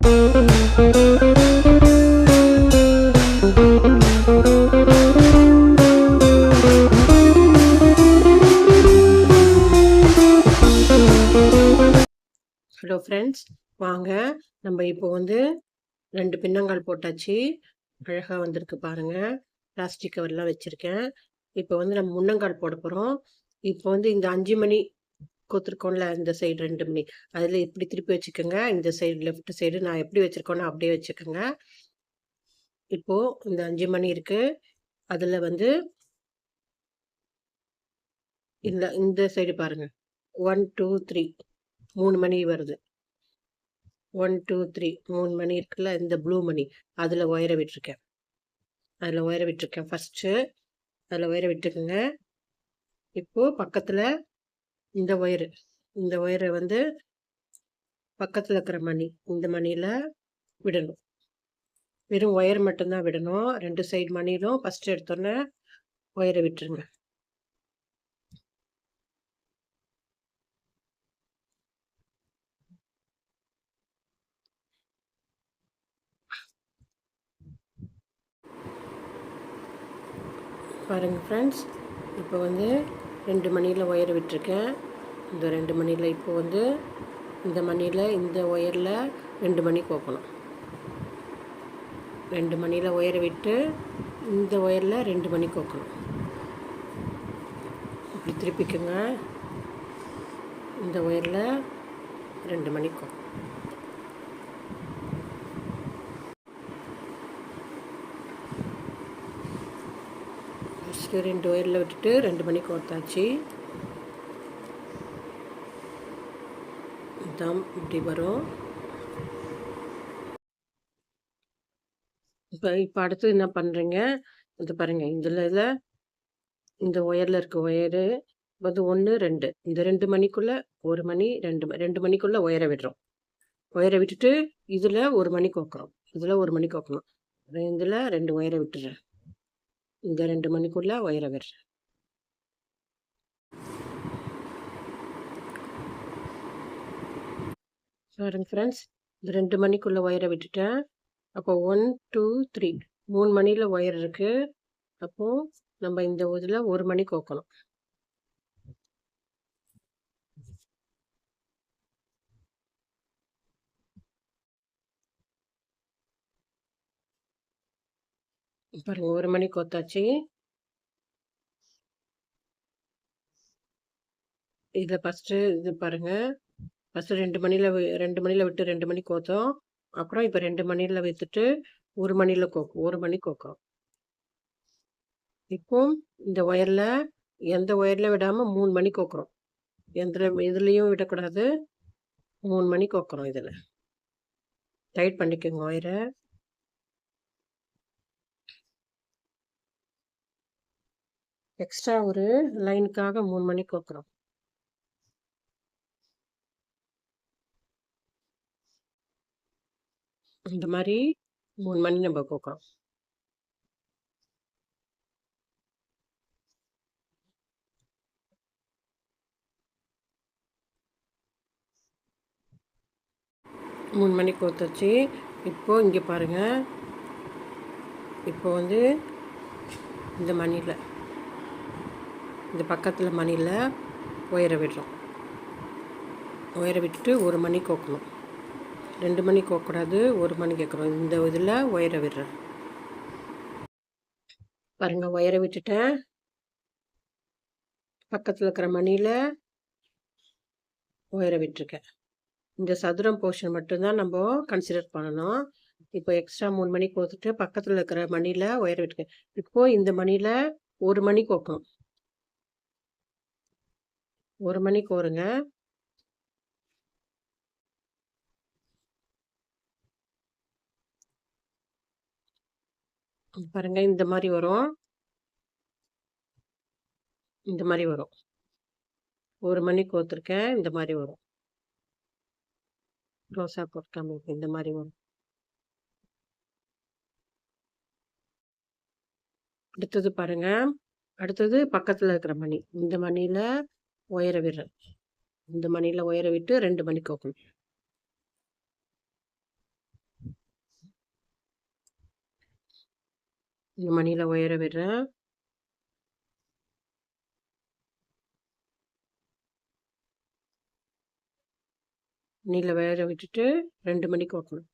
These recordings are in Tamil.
ஹலோ ஃப்ரெண்ட்ஸ், வாங்க நம்ம இப்போ வந்து 2 பின்னங்கால் போட்டாச்சு. அழகாக வந்திருக்கு பாருங்க. பிளாஸ்டிக் கவர்லாம் வச்சுருக்கேன். இப்போ வந்து நம்ம முன்னங்கால் போட போகிறோம். இப்போ வந்து இந்த 5 மணி கொத்துருக்கோம்ல, இந்த சைடு 2 மணி அதில் இப்படி திருப்பி வச்சுக்கோங்க. இந்த சைடு லெஃப்ட் சைடு நான் எப்படி வச்சுருக்கோன்னா அப்படியே வச்சுக்கோங்க. இப்போது இந்த 5 மணி இருக்குது. அதில் வந்து இந்த சைடு பாருங்கள், 1 2 3 3 மணி வருது. 1 2 3 3 மணி இருக்குல்ல, இந்த ப்ளூ மணி அதில் ஒயரை விட்டுருக்கேன். ஃபஸ்ட்டு அதில் ஒயரை விட்டுக்குங்க. இப்போது பக்கத்தில் இந்த ஒயரை வந்து பக்கத்தில் இருக்கிற மணி, இந்த மணியில் விடணும். வெறும் ஒயர் மட்டும்தான் விடணும். 2 சைடு மணிலும் ஃபஸ்ட்டு எடுத்தோன்னே ஒயரை விட்டுருங்க. பாருங்கள் ஃப்ரெண்ட்ஸ், இப்போ வந்து 2 மணியில் ஒயரை விட்டுருக்கேன். இந்த 2 மணியில் இப்போ வந்து இந்த மணியில் இந்த ஒயரில் 2 மணி கோக்கணும். 2 மணியில் ஒயரை விட்டு இந்த ஒயரில் 2 மணி கோக்கணும். இப்படி திருப்பிக்குங்க. இந்த ஒயரில் 2 மணி கோக்கணும். ஃபஸ்ட்டு 2 ஒயரில் விட்டுட்டு 2 மணி கோர்த்தாச்சு. இதான் இப்படி வரும். இப்போ அடுத்து என்ன பண்ணுறீங்க, இது பாருங்கள். இதில் இந்த ஒயரில் இருக்க ஒயரு வந்து 1 2 இந்த 2 மணிக்குள்ளே 1 மணி 2 மணிக்குள்ளே ஒயரை விடுறோம். ஒயரை விட்டுட்டு இதில் 1 மணி கோக்குறோம். இதில் 1 மணி கோக்கணும். இதில் 2 ஒயரை விட்டுறேன். இந்த 2 மணிக்குள்ளே ஒயரை விடுறேன். பாருங்க ஃப்ரெண்ட்ஸ், இந்த 2 மணிக்குள்ளே ஒயரை விட்டுட்டேன். அப்போ 1 2 3 3 மணியில் ஒயர் இருக்குது. அப்போது நம்ம இந்த இதில் 1 மணி கோக்கணும். பாருங்கள், 1 மணி கோத்தாச்சு. இதில் ஃபஸ்ட்டு இது பாருங்கள், ஃபஸ்ட்டு 2 மணியில் விட்டு 2 மணி கோத்தோம். அப்புறம் இப்போ 2 மணியில் விற்றுட்டு 1 மணியில் 1 மணி கோக்குறோம். இப்போ இந்த ஒயரில் எந்த ஒயரில் விடாமல் 3 மணி கோக்குறோம். இதுலேயும் விடக்கூடாது. 3 மணி கோக்குறோம். இதில் டைட் பண்ணிக்கோங்க ஒயரை. எக்ஸ்ட்ரா ஒரு லைனுக்காக 3 மணி கோக்குறோம். இந்த மாதிரி 3 மணி நம்ம கோக்குறோம். மூணு மணி கோத்தாச்சு. இப்போது இங்கே பாருங்கள், இப்போ வந்து இந்த மணியில் இந்த பக்கத்தில் மணியில் ஒயரை விடுறோம். ஒயரை விட்டுட்டு 1 மணி கோக்கணும். 2 மணி கோக்கக்கூடாது, 1 மணி கேட்குறோம். இந்த இதில் ஒயரை விடுறேன். பாருங்கள், ஒயரை விட்டுட்டேன். பக்கத்தில் இருக்கிற மணியில் ஒயரை விட்டுருக்கேன். இந்த சதுரம் போர்ஷன் மட்டும்தான் நம்ம கன்சிடர் பண்ணணும். இப்போ எக்ஸ்ட்ரா 3 மணி கோத்துட்டு பக்கத்தில் இருக்கிற மணியில் ஒயரை விட்டுருக்கேன். இப்போது இந்த மணியில் 1 மணி கோக்கணும். 1 மணி கோருங்க. பாருங்க, இந்த மாதிரி வரும். இந்த மாதிரி வரும். 1 மணி கோத்துருக்கேன். இந்த மாதிரி வரும். க்ளோஸாக போட்டுக்காம இந்த மாதிரி வரும். அடுத்தது பாருங்க, அடுத்தது பக்கத்தில் இருக்கிற மணி. இந்த மணியில் ஒயரை விடுறேன். இந்த மணியில் ஒயரை விட்டு 2 மணி கோக்கணும். இந்த மணியில் ஒயர விடுறேன். மணியில் ஒயர விட்டுட்டு 2 மணிக்கு வைக்கணும்.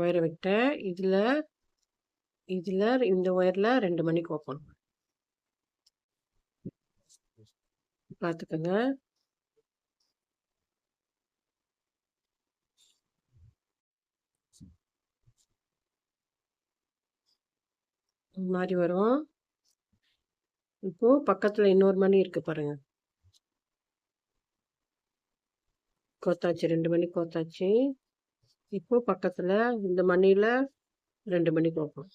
ஒயர விட்டேன். இதில் இந்த ஒயரில் 2 மணிக்கு வைக்கணும். பார்த்துக்கோங்க. இந்த மாதிரி வரும். இப்போது பக்கத்தில் இன்னொரு மணி இருக்குது பாருங்கள். கோத்தாச்சு, 2 மணி கோத்தாச்சு. இப்போது பக்கத்தில் இந்த மணியில் 2 மணிக்கு வைக்கணும்.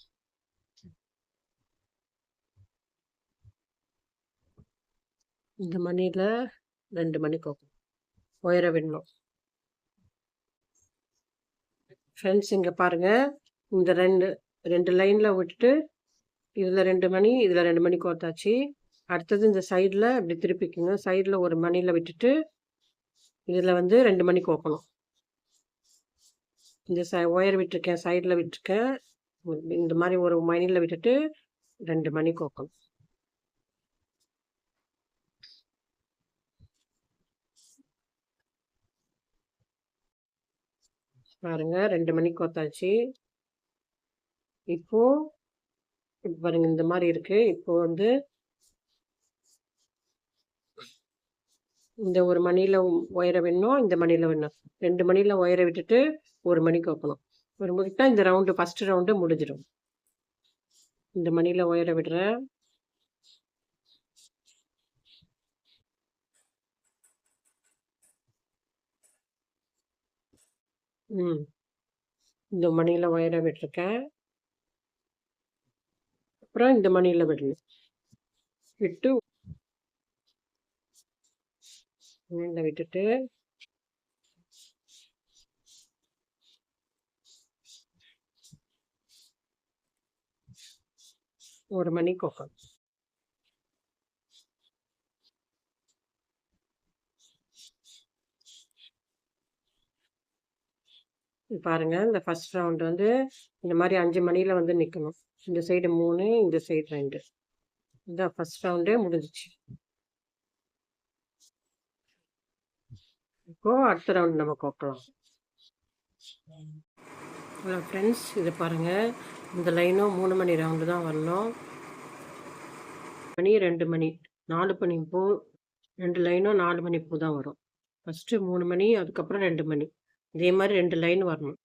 இந்த மணியில் 2 மணிக்கு வைக்கணும். ஒயர விடணும். ஃப்ரெண்ட்ஸ் இங்கே பாருங்கள். இந்த ரெண்டு லைனில் விட்டுட்டு இதில் 2 மணி, இதில் 2 மணி கோத்தாச்சு. அடுத்தது இந்த சைடில் இப்படி திருப்பிக்குங்க. சைடில் ஒரு மணியில் விட்டுட்டு இதில் வந்து 2 மணிக்கு வைக்கணும். இந்த ஒயர் விட்டுருக்கேன், சைடில் விட்டுருக்கேன். இந்த மாதிரி ஒரு மணியில் விட்டுட்டு 2 மணிக்கு வைக்கணும். பாருங்க 2 மணிக்கு கோத்தாச்சு. இப்போ பாருங்க இந்த மாதிரி இருக்கு. இப்போ வந்து இந்த ஒரு மணியில் ஒயர விடணும், இந்த மணியில் விடணும். 2 மணியில் ஒயர விட்டுட்டு 1 மணிக்கு வைக்கணும். 1 மணிக்கிட்டா இந்த ரவுண்டு ஃபஸ்ட்டு ரவுண்டு முடிஞ்சிடும். இந்த மணியில் ஒயர விடுறேன். இந்த மணியில் ஒயர விட்டுருக்கேன். அப்புறம் இந்த மணியில் விடணும். விட்டு மணியில் விட்டுட்டு ஒரு மணிக்கு வைக்கணும். பாருங்க இந்த ஃபர்ஸ்ட் ரவுண்ட் வந்து இந்த மாதிரி 5 மணியில் வந்து நிற்கணும். இந்த சைடு 3, இந்த சைடு 2. இந்த ஃபர்ஸ்ட் ரவுண்டே முடிஞ்சிச்சு. இப்போ அடுத்த ரவுண்ட் நம்ம கோக்கலாம். ஹலோ ஃப்ரெண்ட்ஸ், இதை பாருங்கள். இந்த லைனும் 3 மணி ரவுண்டு தான் வரணும். மணி 2 மணி 4 மணி பூ, 2 லைனும் 4 மணி பூ தான் வரும். ஃபஸ்ட்டு 3 மணி, அதுக்கப்புறம் 2 மணி. இதே மாதிரி 2 லைன் வரணும்.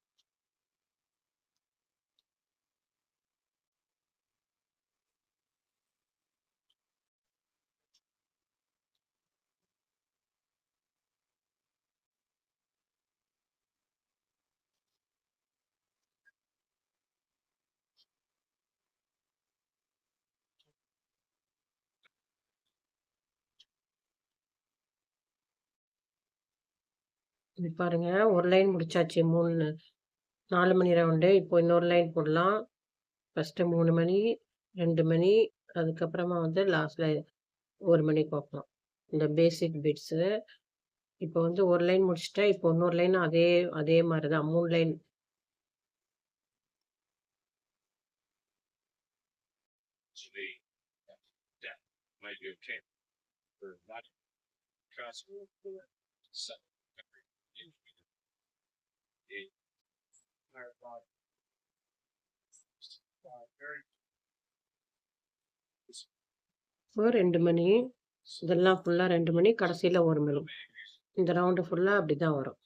இது பாருங்க, ஒரு லைன் முடிச்சாச்சு. 4 மணி ரவுண்டு. இப்போ இன்னொரு லைன் போடலாம். ஃபஸ்ட்டு 3 மணி, 2 மணி, அதுக்கப்புறமா வந்து லாஸ்ட்டில் 1 மணிக்கு வைக்கலாம். இந்த பேசிக் பிட்ஸு. இப்போ வந்து ஒரு லைன் முடிச்சுட்டேன். இப்போ இன்னொரு லைன் அதே மாதிரி தான் 3 லைன். இப்போ 2 மணி, இதெல்லாம் ஃபுல்லாக 2 மணி, கடைசியில் 1 மணி. இந்த ரவுண்டு ஃபுல்லாக அப்படி தான் வரும்.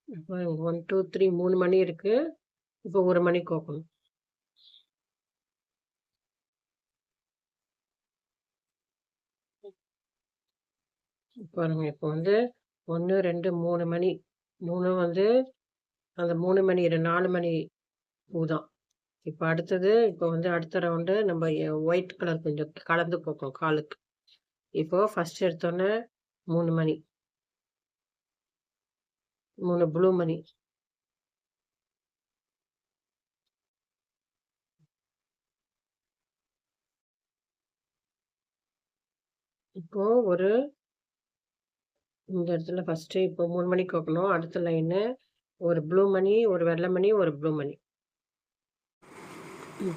இப்போ 1, 2, 3 3 மணி இருக்கு. இப்போ 1 மணி கோக்கணும். பாருங்க இப்போ வந்து 1, 2, 3 மணி. 3 வந்து அந்த 3 மணி 4 மணி பூ தான். இப்ப அடுத்தது இப்ப வந்து அடுத்த ரவுண்டு நம்ம ஒயிட் கலர் கொஞ்சம் கலந்து கோக்கணும் காலுக்கு. இப்போ ஃபர்ஸ்ட் எடுத்தோனே 3 மணி. 3 ப்ளூ மணி. இப்போ ஒரு இந்த இடத்துல ஃபர்ஸ்ட்டு இப்போ 3 மணி கோக்கணும். அடுத்த லைனு ஒரு ப்ளூ மணி, ஒரு வெள்ளை மணி, ஒரு ப்ளூ மணி.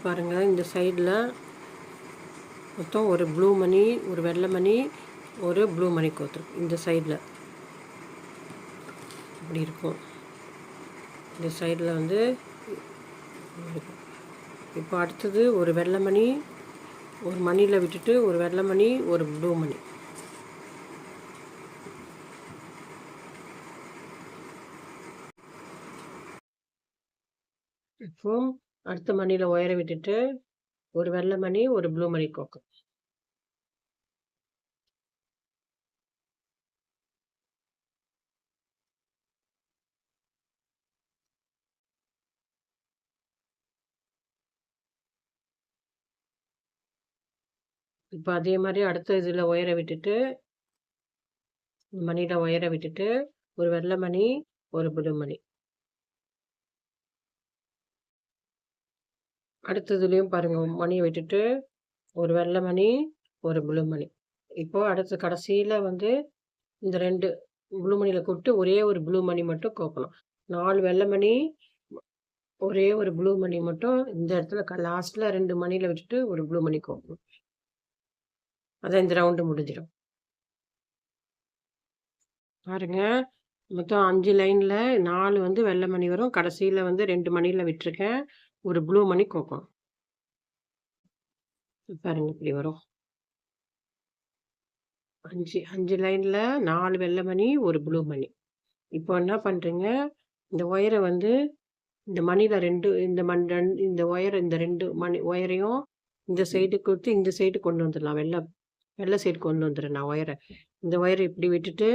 பாருங்க இந்த சைடுல மொத்தம் ஒரு ப்ளூ மணி, ஒரு வெள்ளை மணி, ஒரு ப்ளூ மணி கோத்துருக்கு. இந்த சைடுல இப்படி இருக்கும். இந்த சைடுல வந்து இப்போ அடுத்தது ஒரு வெள்ளை மணி, ஒரு மணியில் விட்டுட்டு ஒரு வெள்ளை மணி, ஒரு ப்ளூ மணி. இப்போ அடுத்த மணியில் ஒயரை விட்டுட்டு ஒரு வெள்ளை மணி, ஒரு ப்ளூ மணி கோக்கும். இப்போ அதே மாதிரி அடுத்த இதில் ஒயரை விட்டுட்டு மணியில் ஒயரை விட்டுட்டு ஒரு வெள்ளை மணி, ஒரு ப்ளூ மணி. அடுத்ததுலேயும் பாருங்க மணியை விட்டுட்டு ஒரு வெள்ளை மணி, ஒரு ப்ளூ மணி. இப்போ அடுத்த கடைசியில் வந்து இந்த 2 ப்ளூ மணியில் கூப்பிட்டு ஒரே ஒரு ப்ளூ மணி மட்டும் கோக்கணும். 4 வெள்ளை மணி, ஒரே ஒரு ப்ளூ மணி மட்டும் இந்த இடத்துல லாஸ்ட்ல 2 மணியில் விட்டுட்டு ஒரு ப்ளூ மணி கோக்கணும். அதான் இந்த ரவுண்டு முடிஞ்சிடும். பாருங்க மொத்தம் 5 லைன்ல 4 வந்து வெள்ளை மணி வரும். கடைசியில் வந்து 2 மணியில் விட்டுருக்கேன். ஒரு ப்ளூ மணி கோக்கணும். பாருங்க இப்படி வரும். 5 லைன்ல 4 வெள்ளை மணி, ஒரு ப்ளூ மணி. இப்போ என்ன பண்ணுறீங்க, இந்த ஒயரை வந்து இந்த மணியில் 2 இந்த ஒயரை இந்த 2 மணி ஒயரையும் இந்த சைடு கொடுத்து இந்த சைடு கொண்டு வந்துடலாம். வெள்ளை சைடு கொண்டு வந்துடுறேன் நான் ஒயரை. இந்த ஒயரை இப்படி விட்டுட்டு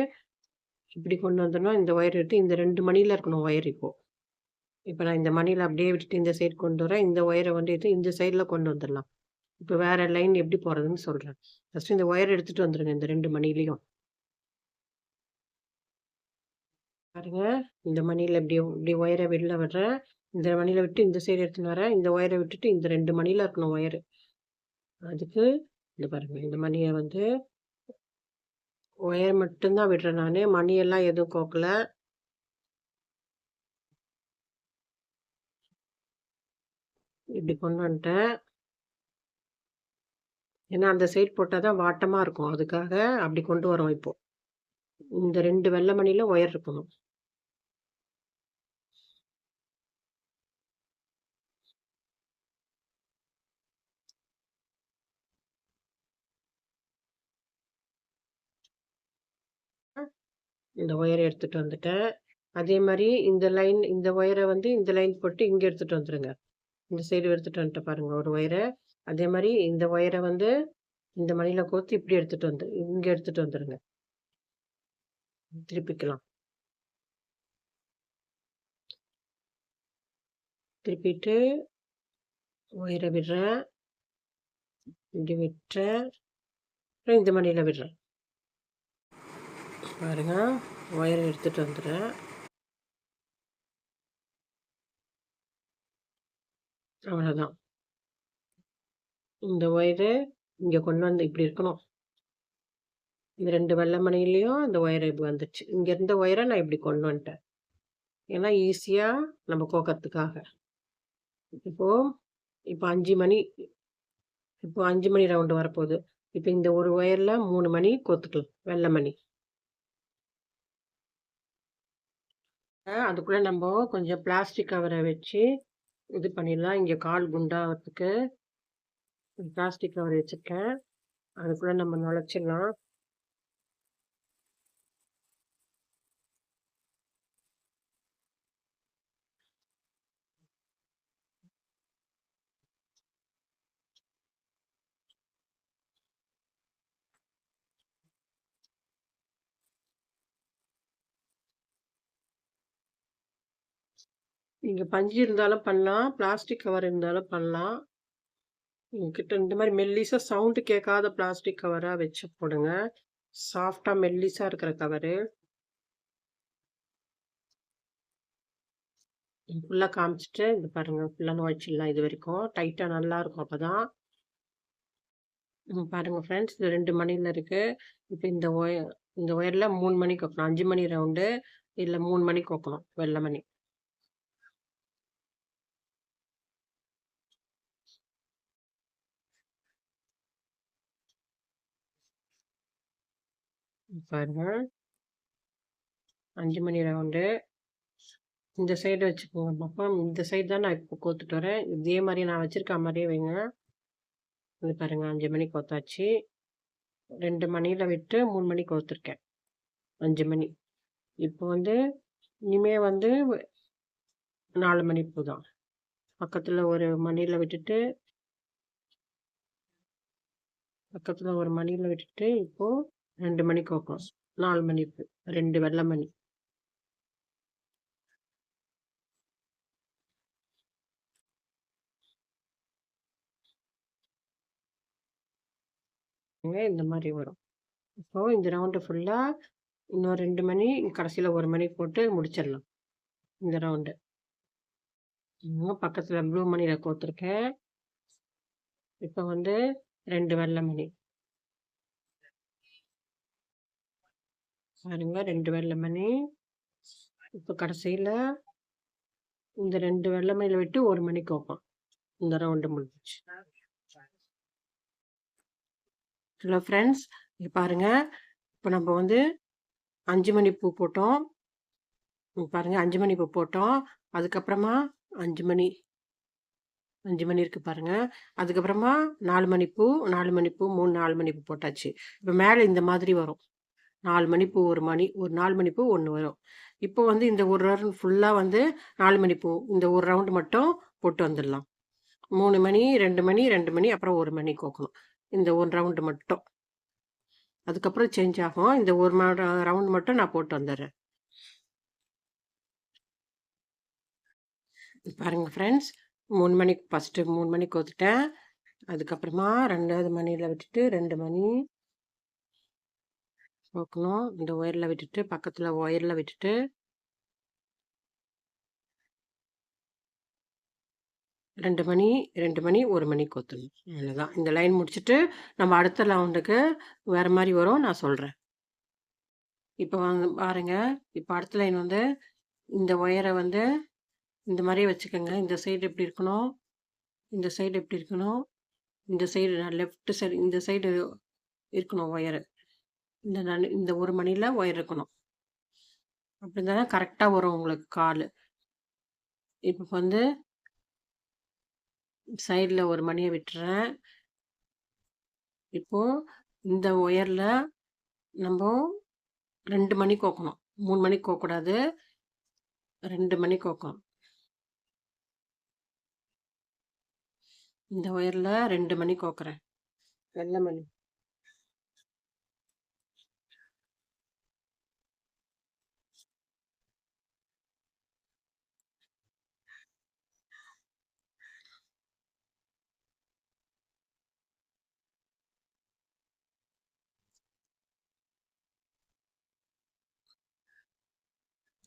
இப்படி கொண்டு வந்துடணும். இந்த ஒயர் எடுத்து இந்த 2 மணியில் இருக்கணும் ஒயர் இப்போ. இப்போ நான் இந்த மணியில் அப்படியே விட்டுட்டு இந்த சைடு கொண்டு வரேன். இந்த ஒயரை வந்து எடுத்து இந்த சைடில் கொண்டு வந்துடலாம். இப்போ வேற லைன் எப்படி போகிறதுன்னு சொல்கிறேன். ஃபஸ்ட்டு இந்த ஒயர் எடுத்துகிட்டு வந்துடுங்க இந்த 2 மணிலையும். பாருங்க இந்த மணியில் இப்படி ஒயரை வெளில விடுறேன். இந்த மணியில் விட்டு இந்த சைடு எடுத்துன்னு வரேன். இந்த ஒயரை விட்டுட்டு இந்த 2 மணியில் இருக்கணும் ஒயரு. அதுக்கு இந்த பாருங்க இந்த மணியை வந்து ஒயர் மட்டும்தான் விடுறேன் நான். மணியெல்லாம் எதுவும் கோக்கல. இப்படி கொண்டு வந்துட்டேன். ஏன்னா அந்த சைடு போட்டால் தான் வாட்டமாக இருக்கும். அதுக்காக அப்படி கொண்டு வரோம் இப்போ. இந்த 2 வெள்ளை மணியில் ஒயர் இருக்கணும். இந்த ஒயரை எடுத்துகிட்டு வந்துட்டேன். அதே மாதிரி இந்த ஒயரை வந்து இந்த லைன் போட்டு இங்கே எடுத்துகிட்டு வந்துடுங்க. இந்த சைடு எடுத்துகிட்டு வந்துட்டு பாருங்க ஒரு ஒயரை. அதே மாதிரி இந்த ஒயரை வந்து இந்த மணியில் கோர்த்து இப்படி எடுத்துகிட்டு வந்து இங்கே எடுத்துகிட்டு வந்துடுங்க. திருப்பிக்கலாம். திருப்பிட்டு ஒயரை விடுறேன். இப்படி விட்டுறேன். அப்புறம் இந்த மணியில் விடுறேன். பாருங்க ஒயரை எடுத்துகிட்டு வந்துடுறேன். அவ்வளோதான். இந்த ஒயரு இங்கே கொண்டு வந்து இப்படி இருக்கணும். இந்த 2 வெள்ளை மணிலையும் இந்த ஒயர் இப்படி வந்துச்சு. இங்கே இருந்த ஒயரை நான் இப்படி கொண்டு வந்துட்டேன். ஏன்னா ஈஸியாக நம்ம கோக்கறதுக்காக. இப்போ 5 மணி. இப்போ 5 மணி ரவுண்டு வரப்போகுது. இப்போ இந்த ஒரு ஒயரில் 3 மணி கோத்துக்கலாம். வெள்ளை மணி. அதுக்குள்ளே நம்ம கொஞ்சம் பிளாஸ்டிக் கவரை வச்சு இது பண்ணிடலாம். இங்கே கால் குண்டாகிறதுக்கு பிளாஸ்டிக் கவர் வச்சுருக்கேன். அதுக்குள்ளே நம்ம நுழைச்சிடலாம். நீங்க பஞ்சு இருந்தாலும் பண்ணலாம். பிளாஸ்டிக் கவர் இருந்தாலும் பண்ணலாம். உங்ககிட்ட இந்த மாரி மெல்லிசா சவுண்ட் கேட்காத பிளாஸ்டிக் கவரா வச்சு போடுங்க. சாஃப்ட்டா மெல்லிசா இருக்கிற கவரு. ஃபுல்லா காமிச்சுட்டு, இது பாருங்க ஃபுல்லா நுழைச்சிடலாம் இதுவரைக்கும். டைட்டா நல்லாருக்கும் அப்பதான். பாருங்க ஃப்ரெண்ட்ஸ் இது 2 மணில இருக்கு. இப்ப இந்த ஒயர்ல 3 மணிக்கு வைக்கணும். 5 மணி ரவுண்டு, இல்ல 3 மணிக்கு வைக்கணும். வெள்ள மணி. பாருங்க 5 மணி ரவுண்டு. இந்த சைடு வச்சுக்கோங்க பாப்பா. இந்த சைடு தான் நான் இப்போ கோத்துட்டு வரேன். இதே மாரி நான் வச்சிருக்க மாரியே வைங்க. இது பாருங்க 5 மணிக்கு கோத்தாச்சு. 2 மணில விட்டு 3 மணிக்கு கோத்துருக்கேன். 5 மணி. இப்போ வந்து இனிமே வந்து 4 மணி பூ தான். பக்கத்துல ஒரு மணில விட்டுட்டு இப்போ 2 மணிக்கு கோக்கணும். 4 மணி பூ. 2 வெள்ள மணி. இந்த மாரி வரும். இப்போ இந்த ரவுண்டு ஃபுல்லா இன்னும் 2 மணி, கடைசியில 1 மணி போட்டு முடிச்சிடலாம். இந்த ரவுண்டு. பக்கத்துல ப்ளூ மணில கோத்துருக்கேன். இப்ப வந்து 2 வெள்ள மணி. பாருங்க 2 வெள்ள மணி. இப்ப கடைசியில இந்த 2 வெள்ள மணில விட்டு 1 மணிக்கு கோப்போம். இந்த ரவுண்டு முடிஞ்சுச்சு. Hello friends. இங்க பாருங்க. இப்ப நம்ம வந்து 5 மணி பூ போட்டோம். பாருங்க 5 மணி பூ போட்டோம். அதுக்கப்புறமா 5 மணி 5 மணி இருக்கு பாருங்க. அதுக்கப்புறமா 4 மணி பூ, 4 மணி பூ, 3 4 மணி பூ போட்டாச்சு. இப்ப மேல இந்த மாதிரி வரும். 4 மணி பூ, 1 மணி, ஒரு 4 மணி பூ 1 வரும். இப்போ வந்து இந்த ஒரு ரவுண்ட் ஃபுல்லா வந்து 4 மணி பூ. இந்த ஒரு ரவுண்ட் மட்டும் போட்டு வந்துடலாம். 3 மணி, 2 மணி, 2 மணி, அப்புறம் 1 மணி கோக்கணும். இந்த ஒரு ரவுண்டு மட்டும். அதுக்கப்புறம் சேஞ்ச் ஆகும். இந்த ஒரு ரவுண்ட் மட்டும் நான் போட்டு வந்துடுறேன். பாருங்க ஃப்ரெண்ட்ஸ். 3 மணிக்கு ஃபர்ஸ்ட்டு 3 மணிக்கு கோத்துட்டேன். அதுக்கப்புறமா 2வது மணில விட்டுட்டு 2 மணி கோக்கணும். இந்த ஒயர்ல விட்டுட்டு, பக்கத்துல ஒயர்ல விட்டுட்டு 2 மணி, 2 மணி, 1 மணி கோத்துணும். அவ்வளோதான். இந்த லைன் முடிச்சுட்டு, நம்ம அடுத்த ரவுண்டுக்கு வேற மாரி வரும். நான் சொல்றேன். இப்ப வந்து பாருங்க. இப்ப அடுத்த லைன் வந்து இந்த ஒயர வந்து இந்த மாரி வச்சுக்கங்க. இந்த சைடு எப்படி இருக்கணும்? இந்த சைடு எப்படி இருக்கணும்? இந்த சைடு லெஃப்ட் சைடு இந்த சைடு இருக்கணும் ஒயரு. இந்த ஒரு மணில ஒயர் இருக்கணும். அப்படி இருந்தா தான் கரெக்ட்டா வரும் உங்களுக்கு காலு. இப்ப வந்து சைடுல ஒரு மணிய விட்டுறேன். இப்போ இந்த ஒயர்ல நம்ப 2 மணி கோக்கணும். 3 மணிக்கு கோக்கக்கூடாது. 2 மணி கோக்கணும். இந்த ஒயர்ல 2 மணி கோக்குறேன். வெள்ள மணி.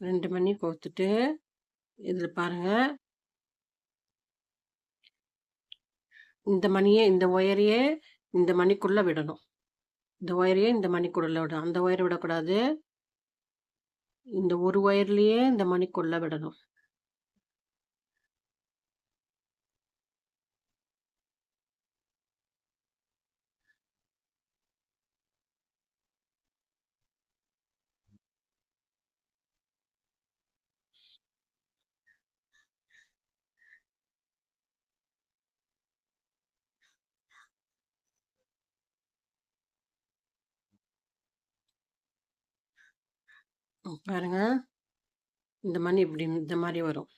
2 மணி கோத்துட்டு, இதுல பாருங்க. இந்த ஒயரையே இந்த மணிக்குள்ள விடணும். இந்த ஒயரையே இந்த மணிக்குள்ள விடணும். அந்த ஒயர விடக்கூடாது. இந்த ஒரு ஒயர்லயே இந்த மணிக்குள்ள விடணும். பாருங்க. இந்த மணி இப்படி இந்த மாரி வரும்.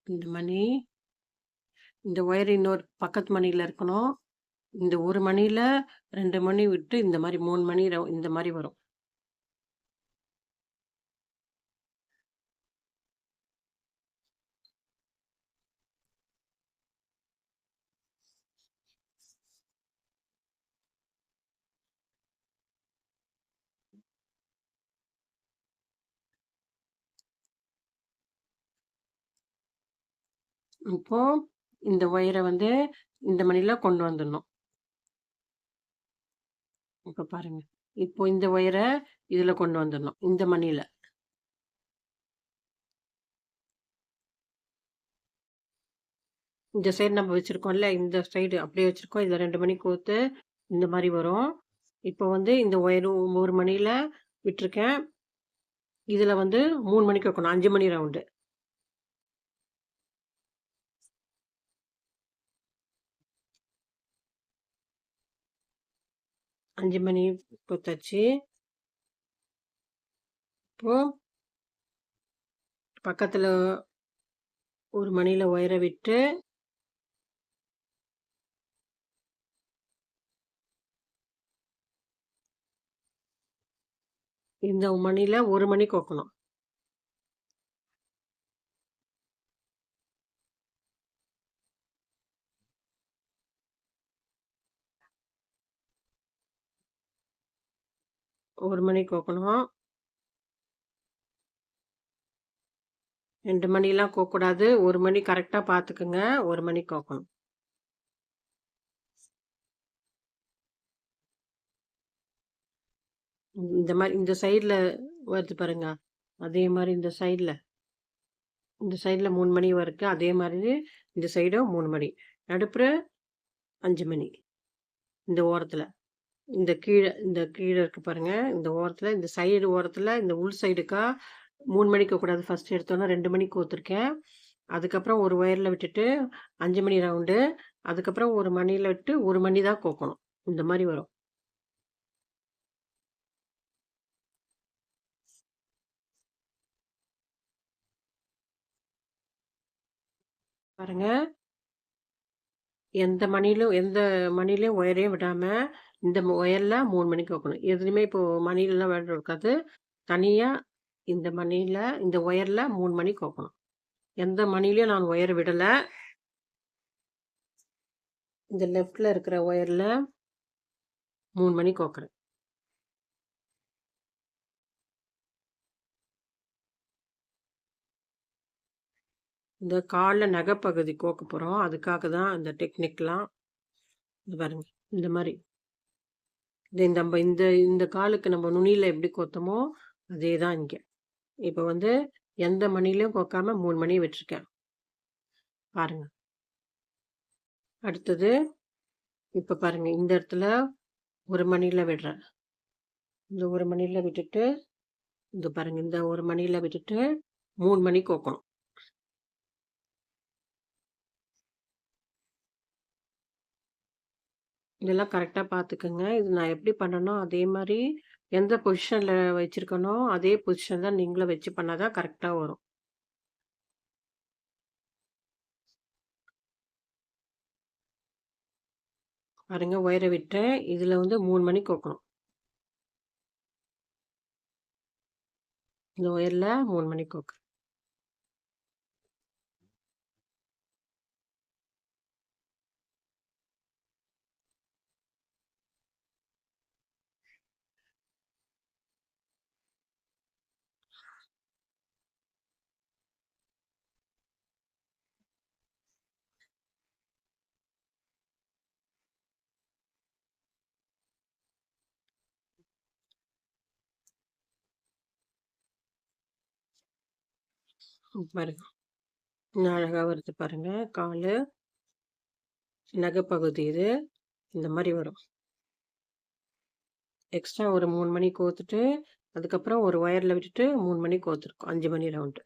இந்த மணி இந்த ஒயர் இன்னொரு பக்கத்து மணியில இருக்கணும். இந்த 1 மணியில 2 மணி விட்டு இந்த மாரி 3 மணி இந்த மாரி வரும். இப்போ இந்த ஒயர வந்து இந்த மணில கொண்டு வந்துடணும். இப்ப பாருங்க. இப்போ இந்த ஒயர இதுல கொண்டு வந்துடணும். இந்த மணில. இந்த சைடு நம்ம வச்சிருக்கோம்ல, இந்த சைடு அப்படியே வச்சிருக்கோம். இதுல 2 மணி கோர்த்து இந்த மாரி வரும். இப்போ வந்து இந்த ஒயர் 1 மணில விட்டுருக்கேன். இதுல வந்து 3 மணிக்கு வைக்கணும். 5 மணி ரவுண்டு. 5 மணி கோத்தாச்சு. இப்போ பக்கத்துல 1 மணில ஒயர விட்டு இந்த மணில 1 மணி கோக்கணும். ஒரு மணி கோக்கணும். 2 மணிலாம் கோக்கக்கூடாது. 1 மணி கரெக்ட்டா பார்த்துக்குங்க. 1 மணி கோக்கணும். இந்த மாரி இந்த சைடுல வருது பாருங்க. அதே மாரி இந்த சைடுல 3 மணி இருக்கு. அதே மாரி இந்த சைடும் 3 மணி. நடுப்புற 5 மணி. இந்த ஓரத்துல. இந்த கீழ இருக்கு பாருங்க. இந்த ஓரத்துல, இந்த சைடு ஓரத்துல, இந்த உள் சைடுக்கா 3 மணி கோக்கக்கூடாது. ஃபர்ஸ்ட் எடுத்தோனே 2 மணி கோத்துருக்கேன். அதுக்கப்புறம் ஒரு ஒயர்ல விட்டுட்டு 5 மணி ரவுண்டு. அதுக்கப்புறம் 1 மணில விட்டு 1 மணி தான் கோக்கணும். இந்த மாரி வரும். பாருங்க. எந்த மணிலயும் ஒயரையும் விடாம, இந்த ஒயர்ல 3 மணிக்கு கோக்கணும். எதுலயுமே இப்போ மணிலலாம் விளையாட இருக்காது. தனியா இந்த மணில, இந்த ஒயர்ல 3 மணி கோக்கணும். எந்த மணிலயும் நான் ஒயர் விடல. இந்த லெஃப்ட்ல இருக்கிற ஒயர்ல 3 மணி கோக்குறேன். இந்த கால்ல நகப்பகுதி கோக்க போறோம். அதுக்காக தான் இந்த டெக்னிக்லாம். இது பாருங்க. இந்த மாரி. நம்ம இந்த இந்த காலுக்கு நம்ம நுனியில எப்படி கோத்தமோ, அதே தான் இங்க. இப்ப வந்து எந்த மணிலயும் கோக்காம 3 மணி விட்டுருக்கேன். பாருங்க. அடுத்தது இப்ப பாருங்க. இந்த இடத்துல 1 மணில விடுறேன். இந்த 1 மணில விட்டுட்டு, இந்த பாருங்க. இந்த 1 மணில விட்டுட்டு 3 மணி கோக்கணும். இதெல்லாம் கரெக்ட்டா பார்த்துக்கங்க. இது நான் எப்படி பண்ணனோ, அதே மாரி எந்த பொசிஷன்ல வச்சிருக்கனோ, அதே பொசிஷன் தான் நீங்களும் வச்சு பண்ணா தான் கரெக்ட்டா வரும். பாருங்க ஒயர விட்டேன். இதுல வந்து 3 மணி கோக்கணும். இந்த ஒயர்ல 3 மணி கோக்குறேன். பாருங்க. இன்னும் அழகா வருது பாருங்க. காலு, நகப்பகுதி இது. இந்த மாரி வரும். எக்ஸ்ட்ரா ஒரு 3 மணி கோத்துட்டு, அதுக்கப்புறம் ஒரு ஒயர்ல விட்டுட்டு 3 மணி கோத்துருக்கோம். 5 மணி ரவுண்டு.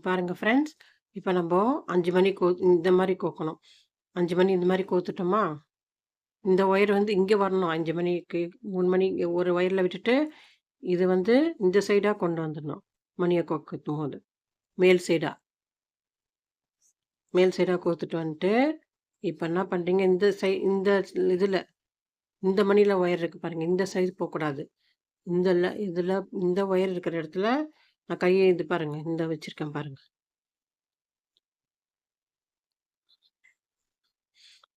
பாருங்க ஃப்ரெண்ட்ஸ். இப்ப நம்ப 5 மணி இந்த மாரி கோக்கணும். 5 மணி இந்த மாரி கோத்துட்டோமா? இந்த ஒயர் வந்து இங்க வரணும். 5 மணிக்கு 3 மணி ஒரு ஒயர்ல விட்டுட்டு, இது வந்து இந்த சைடா கொண்டு வந்துடணும். மணிய கோர்க்கும்போது. மேல் சைடா. மேல் சைடா கோர்த்துட்டு வந்துட்டு, இப்ப என்ன பண்றீங்க, இந்த இதுல இந்த மணில ஒயர் இருக்கு பாருங்க. இந்த சைடு போக்கூடாது. இதுல இந்த ஒயர் இருக்கிற இடத்துல நான் கைய இது பாருங்க. இந்த வச்சிருக்கேன் பாருங்க.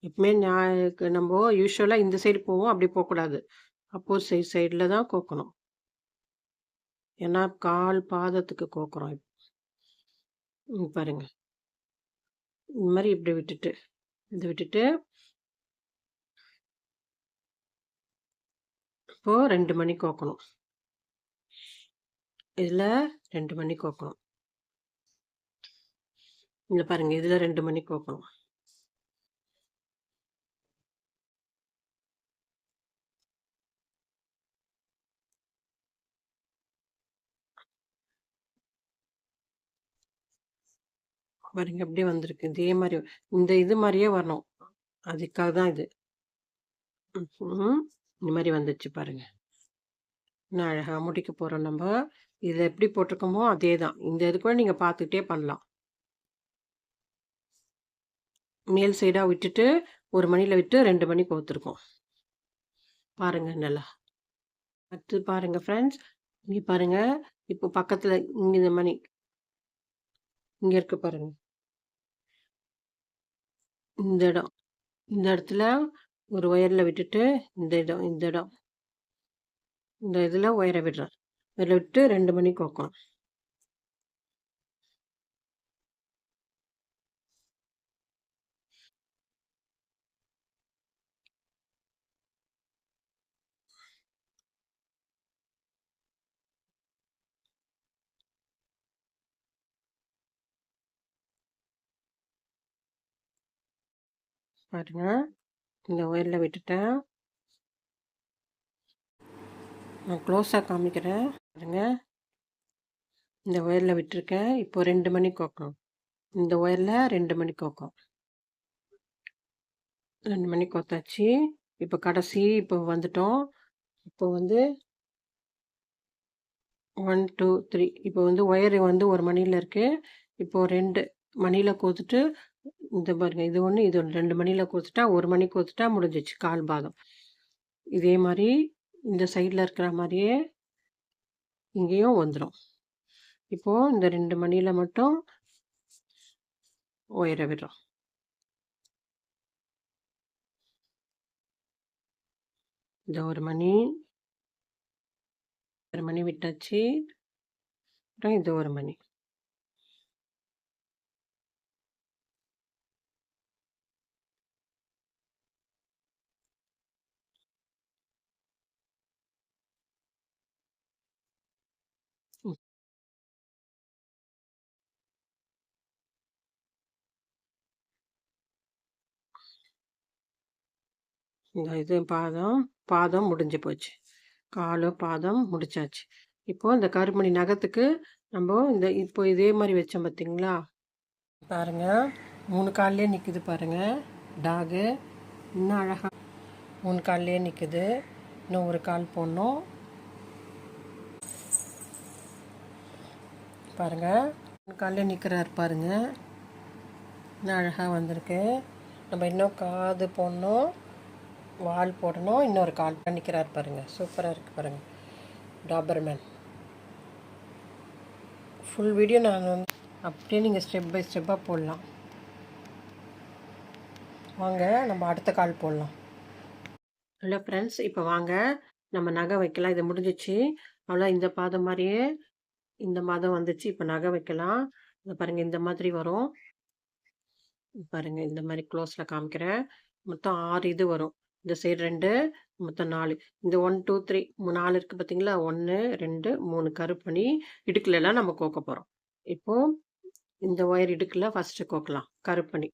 எப்பவுமே நம்போ யூசுவலா இந்த சைடு போவோம். அப்படி போக்கூடாது. அப்போசிட் சைடுல தான் கோக்கணும். ஏன்னா கால் பாதத்துக்கு கோக்குறோம். பாருங்க. இந்த மாரி இப்படி விட்டுட்டு, இத விட்டுட்டு இப்போ 2 மணி கோக்கணும். இதுல 2 மணி கோக்கணும். இங்க பாருங்க. இதுல 2 மணி கோக்கணும். பாருங்க எப்படி வந்திருக்கு. இதே மாரி இந்த இது மாரியே வரணும். அதுக்காக தான் இது. இந்த மாரி வந்துச்சு பாருங்க. இன்னும் அழகா முடிக்க போறோம் நம்ப. இதுல எப்படி போட்டிருக்கோமோ அதே தான். இந்த இது கூட நீங்க பார்த்துக்கிட்டே பண்ணலாம். மேல் சைடா விட்டுட்டு 1 மணில விட்டு 2 மணி கோர்த்துருக்கோம். பாருங்க நல்லா. அடுத்து பாருங்க ஃப்ரெண்ட்ஸ். இங்க பாருங்க. இப்போ பக்கத்துல இங்க இந்த மணி. இங்க இருக்கு பாருங்க. இந்த இடம். இந்த இடத்துல ஒரு ஒயர்ல விட்டுட்டு இந்த இடம். இந்த இதுல ஒயர விடுறேன். இதுல விட்டு 2 மணி கோக்கணும். பாருங்க. இந்த ஒயர்ல விட்டுட்டேன். நான் க்ளோஸா காமிக்கிறேன். பாருங்க. இந்த ஒயர்ல விட்டுருக்கேன். இப்போ 2 மணி கோக்கணும். இந்த ஒயர்ல 2 மணி கோக்கும். 2 மணி கோத்தாச்சு. இப்போ கடைசி இப்போ வந்துட்டோம். இப்போ வந்து 1, 2, 3 இப்போ வந்து ஒயர் வந்து 1 மணில இருக்கு. இப்போ 2 மணில கோத்துட்டு இந்த பாருங்க. இது 1 இது 1 2 மணில கோத்துட்டா 1 மணி கோத்துட்டா முடிஞ்சிச்சு கால் பாதம். இதே மாரி இந்த சைடுல இருக்கிற மாரியே இங்கேயும் வந்துரும். இப்போ இந்த 2 மணில மட்டும் ஒயர விடுறோம். இந்த 1 மணி 1 மணி விட்டாச்சு. அப்புறம் இது 1 மணி. ம். இந்த இது பாதம் முடிஞ்சு போச்சு. காலு, பாதம் முடிச்சாச்சு. இப்போ இந்த கருமணி நகத்துக்கு இப்போ இதே மாரி வச்சோம் பார்த்தீங்களா? பாருங்க. 3 கால்லயே நிக்குது பாருங்க. டாகு. இன்னும் அழகா 3 கால்லயே நிக்குது. இன்னும் ஒரு கால் போடணும். பாருங்க. 3 கால்லயே நிக்கிறாரு பாருங்க. இன்னும் அழகா வந்திருக்கு. நம்ம இன்னும் காது போடணும். வால் போடணும். இன்னொரு கால் நிற்கிறார் பாருங்க. சூப்பராக இருக்குது பாருங்க. டாபர்மேன். ஃபுல் வீடியோ நான் வந்து அப்படியே நீங்கள் ஸ்டெப் பை ஸ்டெப்பாக போடலாம். வாங்க நம்ம அடுத்த கால் போடலாம். Hello friends. இப்போ வாங்க நம்ம நகை வைக்கலாம். இது முடிஞ்சிச்சு. அவ்வளோ இந்த பாதம் மாதிரியே இந்த மாதம் வந்துச்சு. இப்போ நகை வைக்கலாம். இதை பாருங்கள். இந்த மாதிரி வரும் பாருங்க. இந்த மாதிரி க்ளோஸில் காமிக்கிறேன். மொத்தம் 6 இது வரும். இந்த சைடு 2 மொத்தம் 4. இந்த 1, 2, 3 4 இருக்குது பார்த்தீங்களா? 1, 2, 3 கருப்பணி இடுக்குலலாம் நம்ம கோக்க போகிறோம். இப்போ இந்த ஒயர் இடுக்குல ஃபஸ்ட்டு கோக்கலாம். கருப்பணி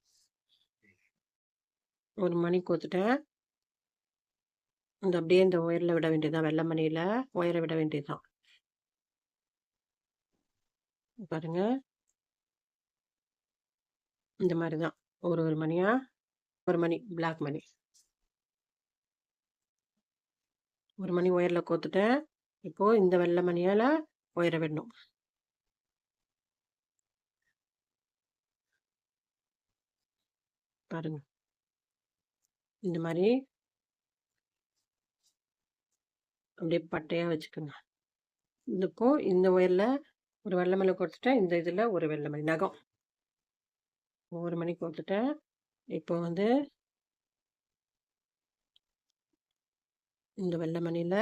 1 மணி கோத்துட்டேன். அப்படியே இந்த ஒயரில் விட வேண்டியதுதான். வெள்ளை மணியில் ஒயரை விட வேண்டியதுதான். பாருங்க. இந்த மாதிரி தான் ஒரு மணியா 1 மணி பிளாக் மணி 1 மணி ஒயரில் கோத்துட்டேன். இப்போ இந்த வெள்ளை மணியால ஒயர விடணும். பாருங்க. இந்த மாரி அப்படியே பட்டையா வச்சுக்கோங்க. இப்போ இந்த ஒயர்ல ஒரு வெள்ளை மணி கோர்த்துட்டேன். இந்த இதுல ஒரு வெள்ளை மணி நகம். ஒரு மணி கோர்த்துட்டேன். இப்போ வந்து இந்த வெள்ளை மணியில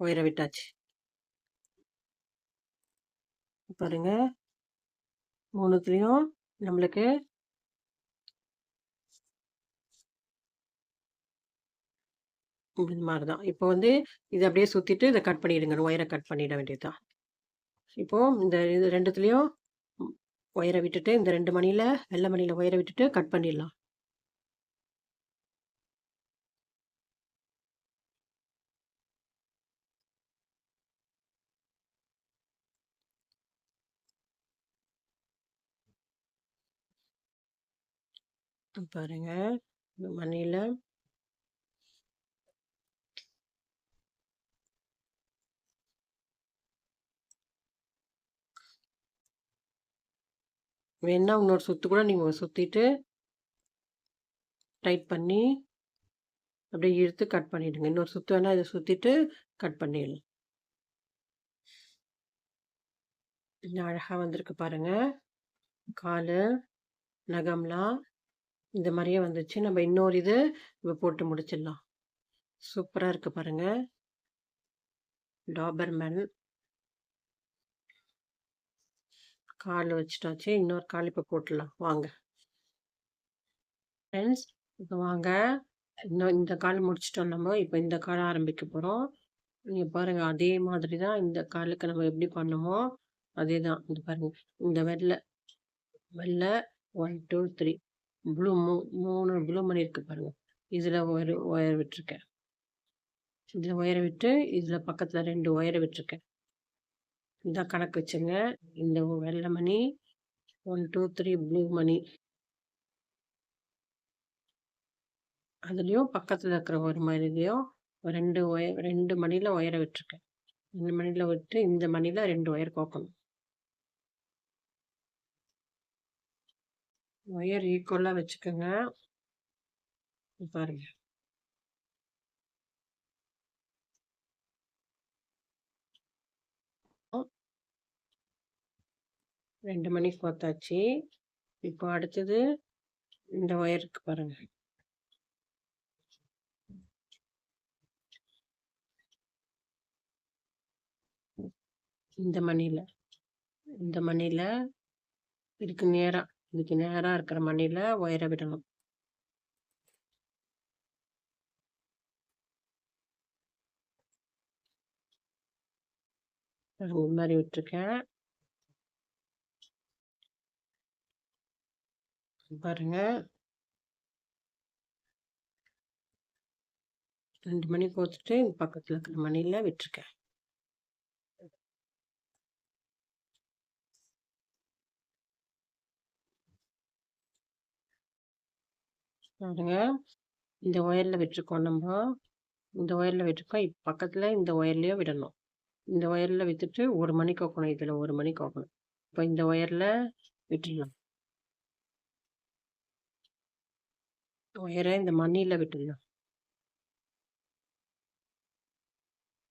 ஒயர விட்டாச்சு. பாருங்க. 3த்துலயும் நம்மளுக்கு இந்த மாரி தான். இப்போ வந்து இத அப்படியே சுத்திட்டு இத கட் பண்ணிடுங்க. ஒயர கட் பண்ணிட வேண்டியது தான். இப்போ இந்த இது 2த்துலயும் ம் ஒயர விட்டுட்டு இந்த 2 மணியில வெள்ளை மணியில ஒயர விட்டுட்டு கட் பண்ணிடலாம். பாருங்க. இந்த மணியில வேணுனா இன்னொரு சுத்து கூட நீங்க சுத்திட்டு டைட் பண்ணி அப்படியே இழுத்து கட் பண்ணிடுங்க. இன்னொரு சுத்து வேணா இத சுத்திட்டு கட் பண்ணிடலாம். இன்னும் அழகா வந்திருக்கு பாருங்க. காலு, நகம்லாம் இந்த மாரியே வந்துச்சு. நம்ம இன்னொரு இது போட்டு முடிச்சிடலாம். சூப்பரா இருக்கு பாருங்க. டாபர்மேன் கால் வச்சுட்டாச்சு. இன்னொரு கால் இப்ப போட்டுடலாம். வாங்க. ஃப்ரெண்ட்ஸ் இப்ப வாங்க. இன்னும் இந்த கால் முடிச்சுட்டோம் நம்ம. இப்ப இந்த கால் ஆரம்பிக்க போறோம். நீங்க பாருங்க. அதே மாதிரி தான் இந்த காலுக்கு நம்ம எப்படி பண்ணோமோ, அதே தான். இது பாருங்க. இந்த வெள்ள 1, 2, 3 ப்ளூ 3 ப்ளூ மணி இருக்கு பாருங்க. இதுல ஒரு ஒயர் விட்டுருக்கேன். இதுல ஒயர விட்டு, இதுல பக்கத்துல 2 ஒயர விட்டுருக்கேன். இதான் கணக்கு வச்சுங்க. இந்த வெள்ள மணி 1, 2, 3 ப்ளூ மணி. அதுலயும் பக்கத்துல இருக்கிற ஒரு மணிலயும் 2 மணில ஒயர விட்டுருக்கேன். இந்த மணில விட்டு, இந்த மணில 2 ஒயர் கோக்கணும். ஒயர் ஈக்குவலா வச்சுக்கோங்க. பாருங்க. 2 மணி கோத்தாச்சு. இப்போ அடுத்தது இந்த ஒயருக்கு பாருங்க. இந்த மணில இதுக்கு நேரா இருக்கிற மணில ஒயர விடணும். இந்த மாதிரி விட்டுருக்கேன். பாருங்க. 2 மணி கோத்துட்டு பக்கத்துல இருக்கிற மணில விட்டுருக்கேன். பாருங்க. இந்த ஒயர்ல விட்டுருக்கோம் நம்ம. இந்த ஒயர்ல விட்டுருக்கோம். இப்ப பக்கத்துல இந்த ஒயர்லயும் விடணும். இந்த ஒயர்ல விட்டுட்டு 1 மணி கோக்கணும். இதுல 1 மணி கோக்கணும். இப்போ இந்த ஒயர்ல விட்டுடலாம். ஒயரை இந்த மணில விட்டுடலாம்.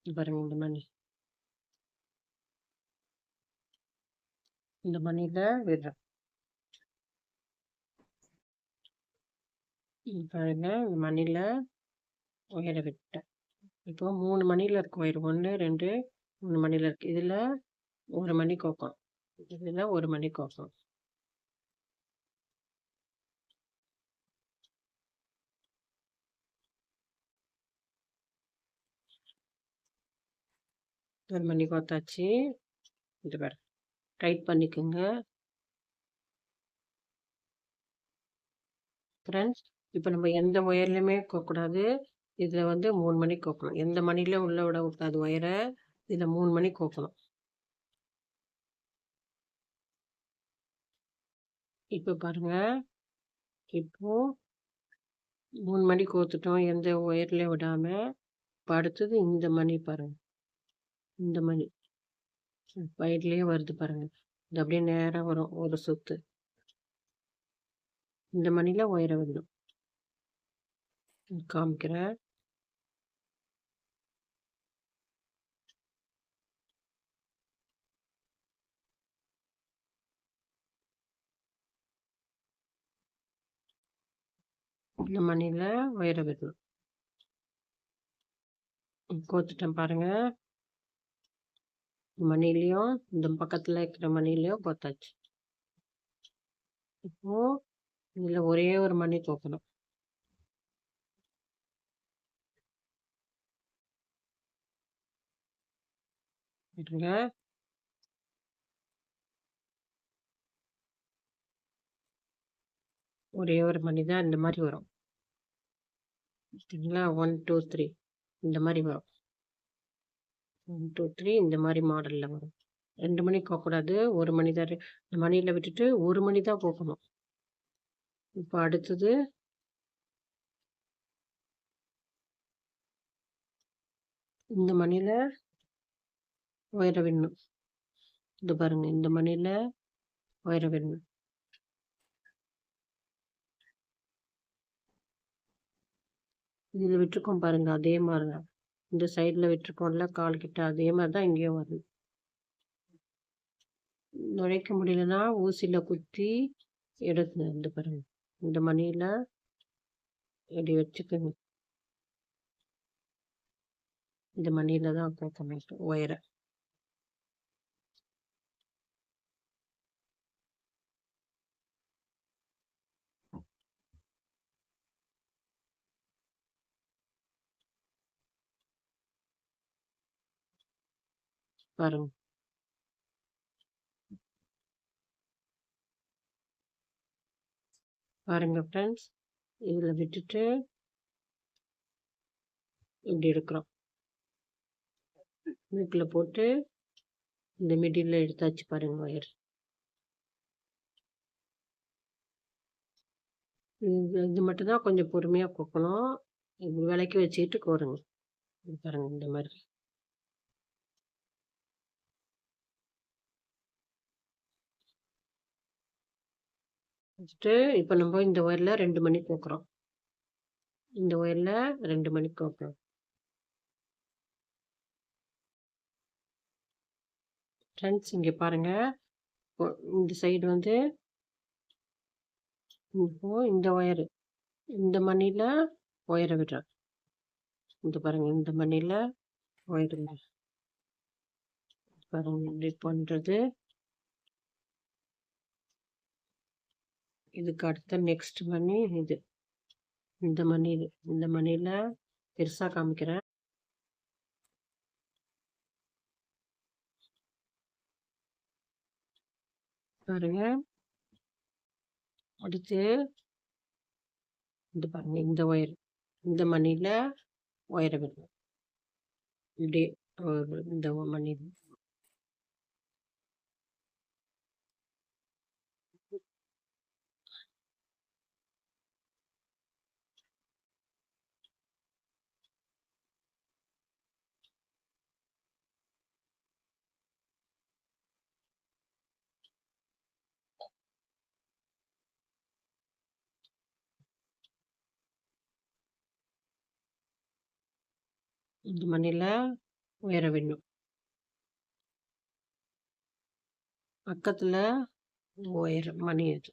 பாருங்க. இந்த மணில விடுறேன். பாருங்க. இந்த மணில ஒயரை விட்டேன். இப்போ 3 மணில இருக்கு ஒயர். 1, 2, 3 மணில இருக்கு. இதுல 1 மணி கோக்கணும். இதுல 1 மணி கோக்கணும். ஒரு மணி கோத்தாச்சு. இது பாருங்க. டைட் பண்ணிக்கோங்க. ஃப்ரெண்ட்ஸ் இப்போ நம்ம எந்த ஒயர்லையுமே கோக்கக்கூடாது. இதுல வந்து 3 மணி கோக்கணும். எந்த மணிலையும் உள்ள விடக்கூடாது ஒயரை. இதுல 3 மணி கோக்கணும். இப்போ பாருங்க. இப்போ 3 மணி கோத்துட்டோம். எந்த ஒயர்லயும் விடாம. இப்போ அடுத்தது இந்த மணி பாருங்க. இந்த மணி வயர்லயே வருது பாருங்க. இது அப்படியே நேரா வரும் ஒரு சுத்து. இந்த மணில ஒயர விடணும். காமிக்கிறேன். இந்த மணில ஒயர விடணும். கோத்துட்டேன் பாருங்க. மணிலையும் இந்த பக்கத்துல இருக்கிற மணிலையும் கோத்தாச்சு. இப்போ இதுல ஒரே ஒரு மணி கோக்கணும். இருங்க. ஒரே ஒரு மணி தான் இந்த மாதிரி வரும். சரிங்களா? 1 2 3 இந்த மாதிரி வரும். 1 2 3 இந்த மாதிரி மாடல்ல வரும். 2 மணி கோக்கக்கூடாது. ஒரு மணி தான். இந்த மணியில விட்டுட்டு ஒரு மணி தான் கோக்கணும். இப்போ அடுத்தது இந்த மணில ஒயர விடணும். இது பாருங்க, இந்த மணில ஒயர விடணும். இதுல விட்டுருக்கோம் பாருங்க, அதே மாதிரி தான். இந்த சைடுல விட்டுருக்கோம்ல கால் கிட்ட, அதே மாதிரி தான் இங்கேயும் வருது. நுழைக்க முடியலன்னா ஊசியில குத்தி எடுக்கணும். இந்த பாருங்க, இந்த மணியில இப்படி வச்சுக்கோங்க. இந்த மணியில தான் கோக்கணும் ஒயர. பாருங்க பாருங்க ஃப்ரெண்ட்ஸ், இதுல விட்டுட்டு இப்படி எடுக்கிறோம். மூக்குல போட்டு இந்த மிடில்ல எடுத்தாச்சு பாருங்க ஒயர். இது மட்டும் தான் கொஞ்சம் பொறுமையா கோக்கணும். இப்படி விளக்கி வச்சுக்கிட்டு கோருங்க. இது பாருங்க, இந்த மாதிரி. வச்சுட்டு இப்போ நம்ம இந்த ஒயர்ல 2 மணி கோக்குறோம். இந்த ஒயர்ல 2 மணி கோக்குறோம். ஃப்ரெண்ட்ஸ் இங்க பாருங்க, இந்த சைடு வந்து இப்போ இந்த ஒயரு, இந்த மணில ஒயர விடுறேன். இந்த பாருங்க, இந்த மணில ஒயரு பாருங்க இப்படி பண்றது. இதுக்கு அடுத்த நெக்ஸ்ட் மணி இது. இந்த மணி, இந்த மணில பெருசா காமிக்கிறேன். பாருங்க, அடுத்து இந்த பாருங்க, இந்த ஒயர், இந்த மணில ஒயர விடணும். இப்படி இந்த மணி. இந்த மணில ஒயர விடணும். பக்கத்துல ஒயர் மணி இது.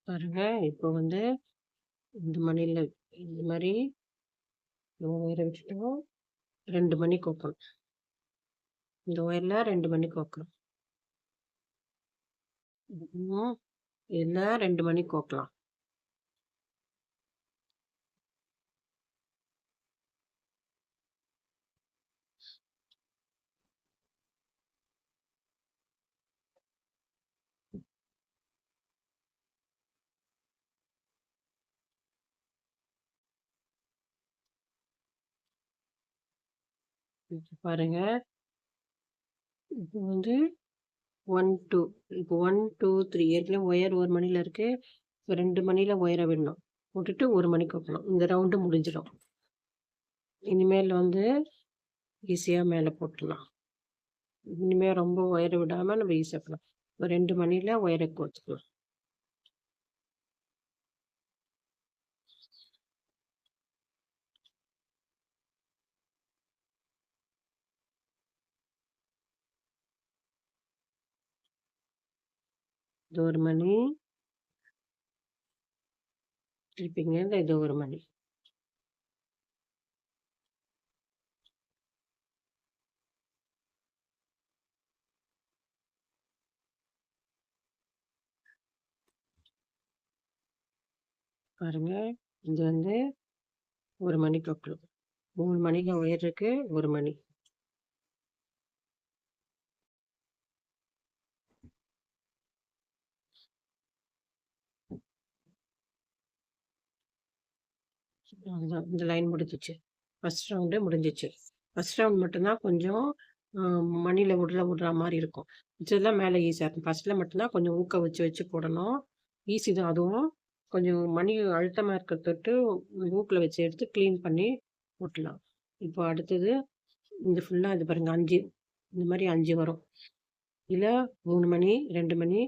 பாருங்க, இப்போ வந்து இந்த மணில இந்த மாதிரி ஒயரை விட்டுட்டோம். 2 மணி கோக்கணும். இந்த ஒயர்ல 2 மணி கோக்கணும். இதுல 2 மணி கோக்கலாம். பாருங்க, இப்போ வந்து 1, 2 இப்போ 1, 2, 3 ஏற்கனவே ஒயர் ஒரு மணில இருக்கு. இப்போ 2 மணில ஒயர விடணும். விட்டுட்டு 1 மணிக்கு வைக்கணும். இந்த ரவுண்டு முடிஞ்சிடும். இனிமேல் வந்து ஈஸியா மேல போட்டுடலாம். இனிமே ரொம்ப ஒயர விடாம நம்ம ஈஸியா பண்ணலாம். இப்போ 2 மணில ஒயர கோர்த்துக்கலாம். இது 1 மணி. திருப்பிங்க இது 1 மணி. பாருங்க. இது வந்து 1 மணிக்கு வைக்கணும். 3 மணிக்கு ஒயர் இருக்கு. 1 மணி. அதுதான் இந்த லைன் முடிஞ்சிச்சு. ஃபர்ஸ்ட் ரவுண்டு முடிஞ்சிச்சு. ஃபர்ஸ்ட் ரவுண்ட் மட்டும்தான் கொஞ்சம் மணில விடுற மாரி இருக்கும். மிச்சதெல்லாம் மேல ஈஸியா இருக்கும். ஃபர்ஸ்ட்ல மட்டும்தான் கொஞ்சம் ஊக்க வச்சு வச்சு போடணும். ஈஸி தான் அதுவும். கொஞ்சம் மணி அழுத்தமா இருக்கிறத தொட்டு ஊக்குல வச்சு எடுத்து கிளீன் பண்ணி போட்டுடலாம். இப்போ அடுத்தது இந்த ஃபுல்லா இது பாருங்க 5 இந்த மாரி 5 வரும். இதுல 3 மணி, 2 மணி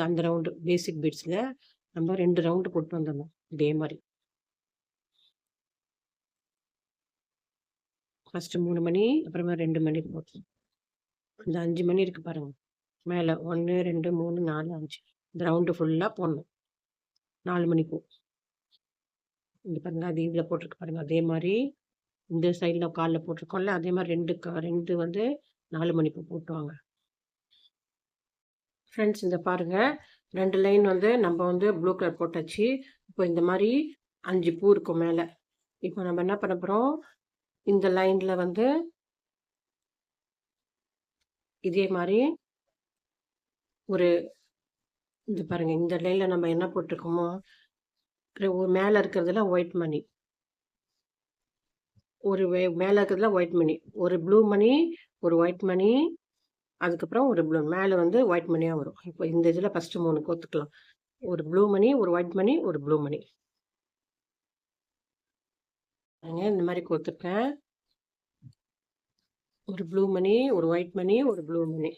அந்த ரவுண்டு பேசிக் பீட்ஸ்ல நம்ம 2 ரவுண்டு போட்டு வந்துடணும். இதே மாரி. ஃபர்ஸ்ட் 3 மணி, அப்புறமா 2 மணி போட்டு. இந்த 5 மணி இருக்கு பாருங்க. மேல 1, 2, 3, 4, 5 இந்த ரவுண்டு ஃபுல்லா போடணும். 4 மணி பூ. இங்க பாருங்க அது இதுல போட்டிருக்கு பாருங்க. அதே மாரி இந்த சைடுல கால்ல போட்டிருக்கோம்ல, அதே மாரி 2 வந்து 4 மணி பூ போட்டு வாங்க. ஃப்ரெண்ட்ஸ் இந்த பாருங்க. 2 லைன் வந்து நம்ம வந்து ப்ளூ கலர் போட்டாச்சு. இப்போ இந்த மாரி 5 பூ இருக்கும் மேல. இப்போ நம்ம என்ன பண்ண போறோம்? இந்த லைன்ல வந்து இதே மாரி ஒரு இது பாருங்க. இந்த லைன்ல நம்ம என்ன போட்டிருக்கோமோ, மேல இருக்கிறதுல ஒயிட் மணி. மேல இருக்கிறதுல ஒயிட் மணி. ஒரு ப்ளூ மணி, ஒரு ஒயிட் மணி, அதுக்கப்புறம் ஒரு ப்ளூ. மேல வந்து ஒயிட் மணியா வரும். இப்போ இந்த இதுல ஃபர்ஸ்ட் 3 கோத்துக்கலாம். ஒரு ப்ளூ மணி, ஒரு ஒயிட் மணி, ஒரு ப்ளூ மணி. இந்த மாரி கோத்துருக்கேன். ஒரு ப்ளூ மணி, ஒரு ஒயிட் மணி, ஒரு ப்ளூ மணி.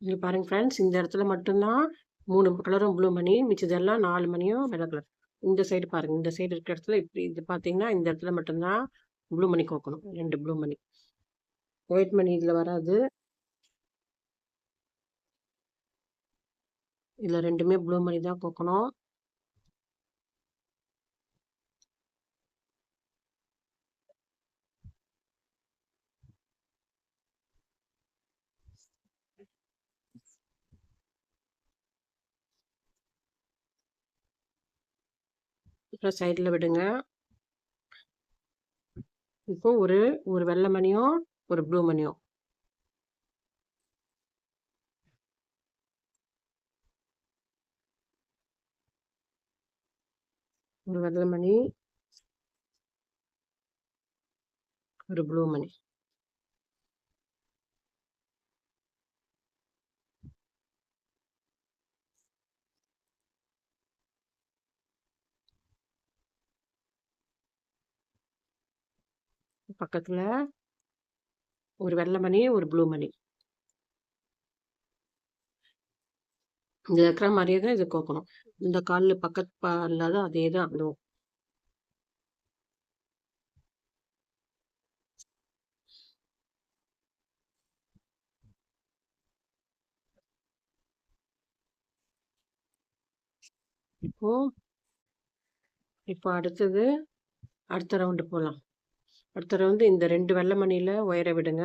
இங்க பாருங்க ஃப்ரெண்ட்ஸ், இந்த இடத்துல மட்டும்தான் 3 கலரும் ப்ளூ மணி. மிச்சதெல்லாம் 4 மணியும் வெள்ளை கலர். இந்த சைடு பாருங்க. இந்த சைடு இருக்கிற இடத்துல இப்படி இது பார்த்தீங்கன்னா, இந்த இடத்துல மட்டும்தான் ப்ளூ மணி கோக்கணும். 2 ப்ளூ மணி. ஒயிட் மணி இதுல வராது. இதுல 2மே ப்ளூ மணி தான் கோக்கணும். அப்புறம் சைடுல விடுங்க. இப்போ ஒரு வெள்ளை மணியும், ஒரு ப்ளூ மணியும். ஒரு வெள்ளை மணி, ஒரு ப்ளூ மணி. பக்கத்துல ஒரு வெள்ளை மணி, ஒரு ப்ளூ மணி. இங்க இருக்கிற மாதிரியே தான் இது கோக்கணும். இந்த கால்ல பக்கத்து பால்ல தான் அதே தான் அதுவும். இப்போ இப்போ அடுத்தது அடுத்த ரவுண்டு போலாம். அடுத்த ரவுண்டு இந்த 2 வெள்ளை மணில ஒயர விடுங்க.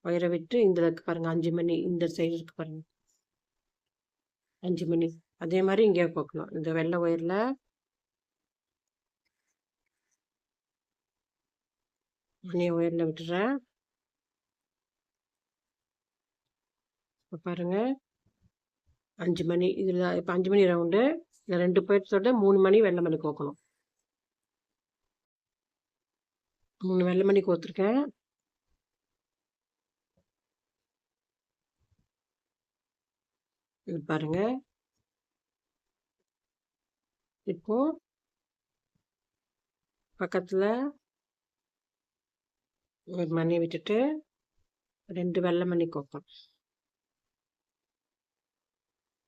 ஒயர விட்டு இந்த இருக்கு பாருங்க 5 மணி. இந்த சைடு இருக்கு பாருங்க 5 மணி. அதே மாதிரி இங்கே கோக்கணும். இந்த வெள்ளை ஒயர்ல மணியை ஒயர்ல விட்டுறேன். இப்போ பாருங்க 5 மணி. இதுல இப்போ 5 மணி ரவுண்டு. இந்த 2 போயிட்டோட 3 மணி வெள்ளை மணி கோக்கணும். 3 வெள்ளை மணி கோத்துருக்கேன். இது பாருங்க. இப்போ பக்கத்துல ஒரு மணி விட்டுட்டு 2 வெள்ளை மணி கோப்பம்.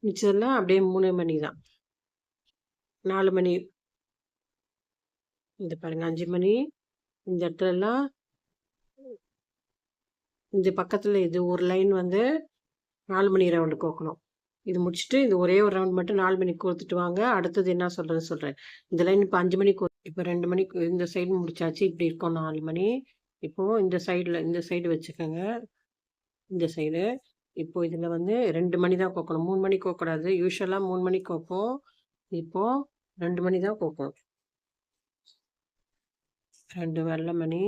மிச்சதெல்லாம் அப்படியே 3 மணி தான். 4 மணி. இது பாருங்க 5 மணி. இந்த இடத்துலலாம் இந்த பக்கத்துல இது ஒரு லைன் வந்து 4 மணி ரவுண்டு கோக்கணும். இது முடிச்சுட்டு இது ஒரே ஒரு ரவுண்ட் மட்டும் 4 மணிக்கு கோர்த்துட்டு வாங்க. அடுத்தது என்ன சொல்றேன்னு சொல்றேன். இந்த லைன் இப்போ 5 மணிக்கு இப்போ 2 மணிக்கு இந்த சைடு முடிச்சாச்சு. இப்படி இருக்கும் 4 மணி. இப்போ இந்த சைடு வச்சுக்கோங்க. இந்த சைடு. இப்போ இதுல வந்து 2 மணி தான் கோக்கணும். 3 மணி கோக்கக்கூடாது. யூஸ்வலா 3 மணிக்கு கோப்போம். இப்போ 2 மணி தான் கோக்கணும். 2 வெள்ளை மணி.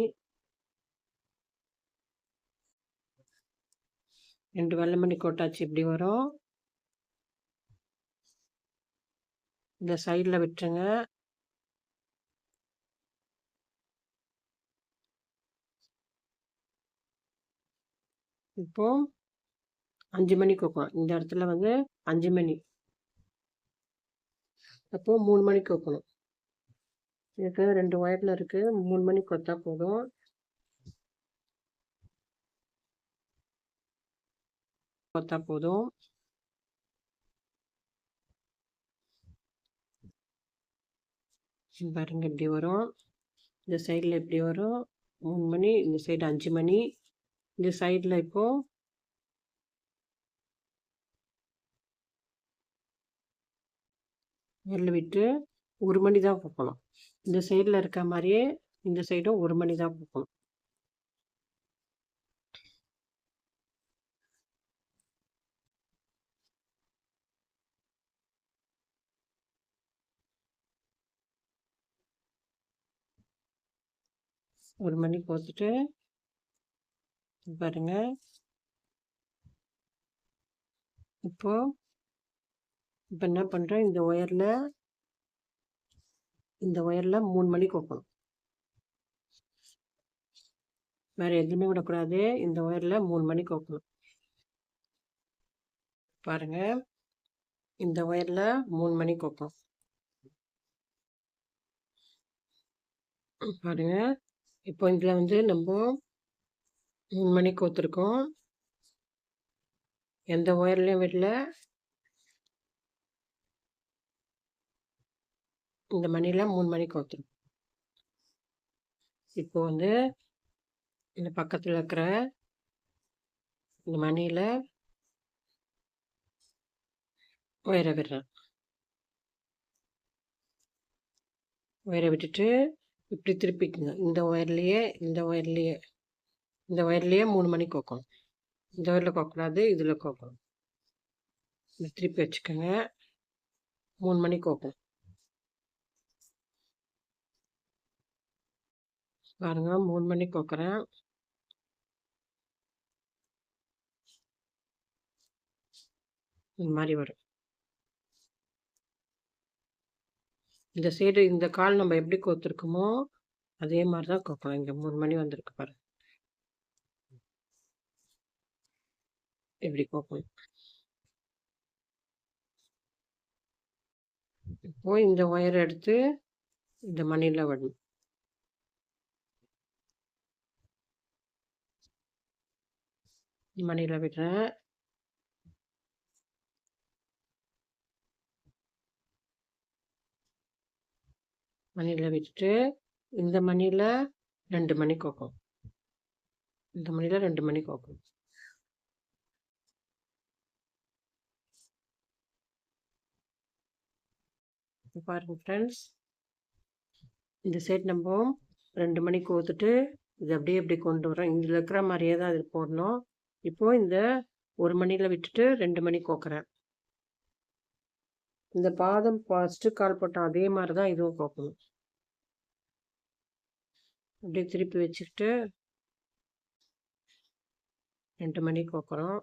2 வெள்ளை மணி கோட்டாச்சு. இப்படி வரும். இந்த சைடுல விட்டுருங்க. இப்போ 5 மணி கோக்கணும். இந்த இடத்துல வந்து 5 மணி. அப்போ 3 மணிக்கு கோக்கணும். இதுக்கு 2 ஒயர்ல இருக்கு. 3 மணிக்கு கோத்தா போதும். கோத்தா போதும். பாருங்க இப்படி வரும். இந்த சைடில் இப்படி வரும். 3 மணி. இந்த சைடு 5 மணி. இந்த சைடில் இப்போ விரல் விட்டு 1 மணி தான் கோக்கணும். இந்த சைடில் இருக்க மாதிரியே இந்த சைடும் 1 மணி தான் கோக்கணும். ஒரு மணி கோத்துட்டு பாருங்க. இப்போ என்ன பண்ணுறேன், இந்த ஒயரில் 3 மணி கோக்கணும். வேறு எதுவுமே விடக்கூடாது. இந்த ஒயரில் 3 மணி கோக்கணும். பாருங்க. இந்த ஒயரில் 3 மணி கோக்கணும். பாருங்க. இப்போ இதில் வந்து நம்ம 3 மணி கோத்துருக்கோம். எந்த ஒயர்லையும் விடல. இந்த மணியில் 3 மணி கோத்துரும். இப்போ வந்து இந்த பக்கத்தில் இருக்கிற இந்த மணியில் ஒயரை விடுறேன். ஒயரை விட்டுட்டு இப்படி திருப்பிக்குங்க. இந்த ஒயர்லேயே 3 மணி கோக்கணும். இந்த ஒயரில் கோக்கக்கூடாது, இதில் கோக்கணும். திருப்பி வச்சுக்கோங்க. 3 மணி கோக்கணும். பாருங்க 3 மணி கோக்குறேன். இந்த மாதிரி வரும். இந்த சைடு இந்த கால் நம்ம எப்படி கோத்துருக்கோமோ அதே மாதிரி தான் கோக்கணும். இங்கே 3 மணி வந்திருக்கு பாருங்க. எப்படி கோக்கணும். இப்போ இந்த ஒயரை எடுத்து இந்த மணியில் விடணும். மணியில் விடுறேன். மணியில் விட்டுட்டு இந்த மணியில் 2 மணி கோக்கும். இந்த மணியில் 2 மணி கோக்கும். பாருங்க ஃப்ரெண்ட்ஸ், இந்த சைட் நம்ம 2 மணி கோத்துட்டு இது அப்படியே எப்படி கொண்டு வரோம். இதில் இருக்கிற மாதிரியே தான் இது போடணும். இப்போது இந்த 1 மணியில் விட்டுட்டு 2 மணி கோக்குறேன். இந்த பாதம் ஃபஸ்ட்டு கால் போட்டோம் அதே மாதிரி தான் இதுவும் கோக்கணும். அப்படியே திருப்பி வச்சுக்கிட்டு 2 மணி கோக்குறோம்.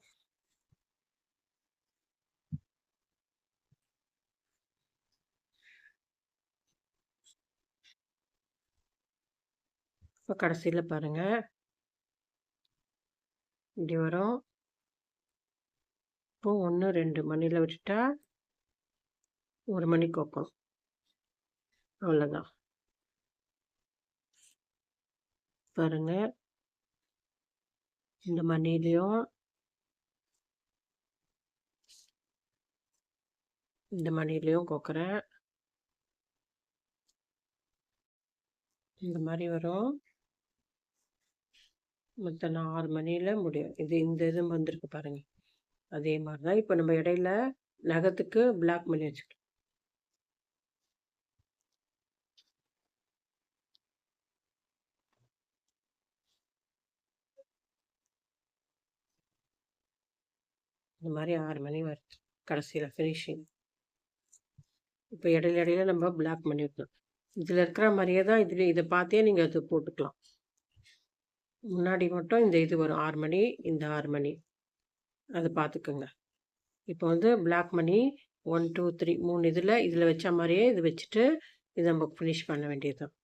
இப்போ கடைசியில் பாருங்கள் இப்படி வரும். இப்போ 1, 2 மணியில் விட்டுட்டா 1 மணி கோக்கணும். அவ்வளோதான். பாருங்க, இந்த மணிலையும் கோக்குறேன். இந்த மாதிரி வரும். மொத்தம் 6 மணியில் முடியும். இந்த இது வந்திருக்கு பாருங்க. அதே மாதிரி தான் இப்போ நம்ம இடையில நகத்துக்கு பிளாக் மணி வச்சுக்கலாம். இந்த மாதிரி 6 மணி வருது கடைசியில் ஃபினிஷிங். இப்போ இடையில நம்ம பிளாக் பண்ணி வைக்கணும். இதில் இருக்கிற மாதிரியே தான் இதை பார்த்தே நீங்கள் அது போட்டுக்கலாம். முன்னாடி மட்டும் இந்த இது வரும் 6 மணி, இந்த 6 மணி அதை பார்த்துக்குங்க. இப்போ வந்து பிளாக் மணி 1, 2, 3 3 இதில் வச்ச மாதிரியே இது வச்சுட்டு இதை நம்ம ஃபினிஷ் பண்ண வேண்டியது தான்.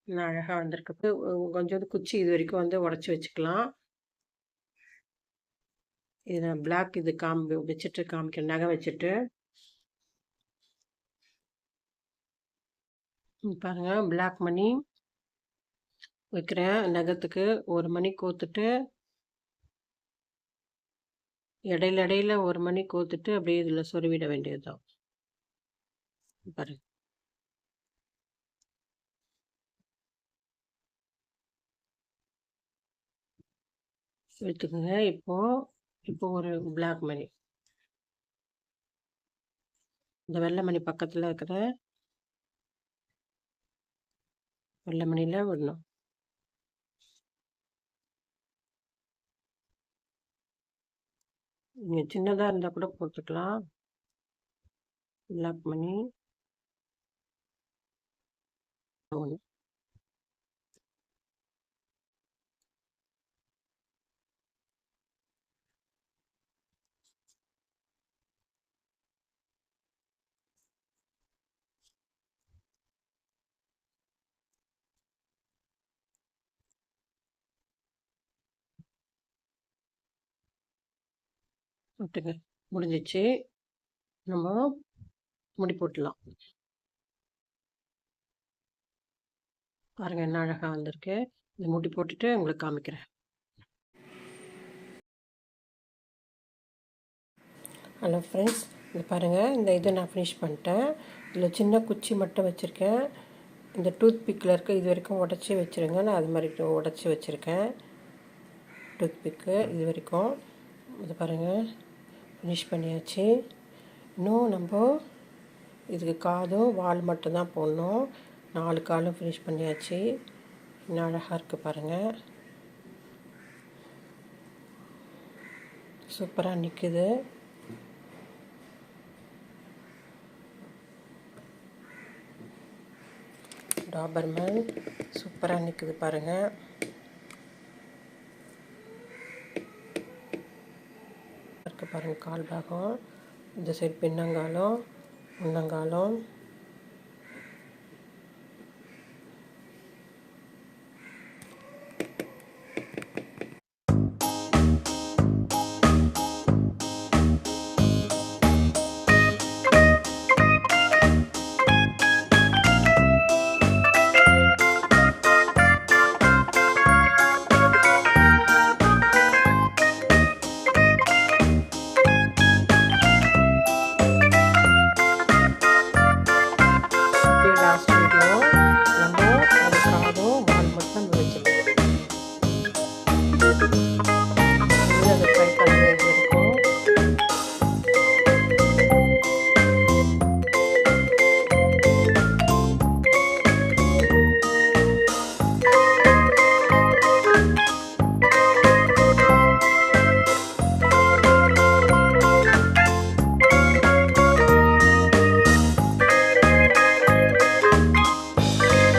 இன்னும் அழகாக வந்திருக்கு. கொஞ்சம் குச்சி இது வரைக்கும் வந்து உடச்சி வச்சுக்கலாம். இது நான் பிளாக் இது வச்சுட்டு காமிக்கிறேன். நகை வச்சுட்டு பாருங்க, பிளாக் மணி வைக்கிறேன். நகத்துக்கு 1 மணி கோத்துட்டு இடையில 1 மணி கோத்துட்டு அப்படியே இதில் சொருவிட வேண்டியதுதான். பாருங்க, எடுத்துக்கோங்க. இப்போ ஒரு பிளாக் மணி இந்த வெள்ளை மணி பக்கத்தில் இருக்கிற வெள்ளை மணியில் விடணும். நீங்கள் சின்னதாக இருந்தால் கூட போட்டுக்கலாம். பிளாக் மணி ஒன்று. விட்டுங்க, முடிஞ்சிச்சு. நம்ம முடி போட்டுடலாம். பாருங்கள், என்ன அழகாக வந்திருக்கு. இந்த முடி போட்டுட்டு உங்களுக்கு காமிக்கிறேன். ஹலோ ஃப்ரெண்ட்ஸ், இது பாருங்கள். இந்த இதை நான் ஃபினிஷ் பண்ணிட்டேன். இதில் சின்ன குச்சி மட்டும் வச்சுருக்கேன். இந்த டூத் பிக்கில் இருக்க இது வரைக்கும் உடச்சி வச்சுருங்க. நான் அது மாதிரி உடச்சி வச்சுருக்கேன். டூத் பிக்கு இது வரைக்கும் இது பாருங்கள், ஃபினிஷ் பண்ணியாச்சு. இன்னும் நம்ம இதுக்கு காதும் வால் மட்டும்தான் போடணும். 4 காலும் ஃபினிஷ் பண்ணியாச்சு. இன்னும் அழகாக இருக்குது பாருங்கள். சூப்பராக நிற்குது. டாபர்மேன் சூப்பராக நிற்குது பாருங்கள். இருக்கு பாருங்கள், கால் பாகம், இந்த சைடு பின்னங்காலம், முன்னங்காலம்.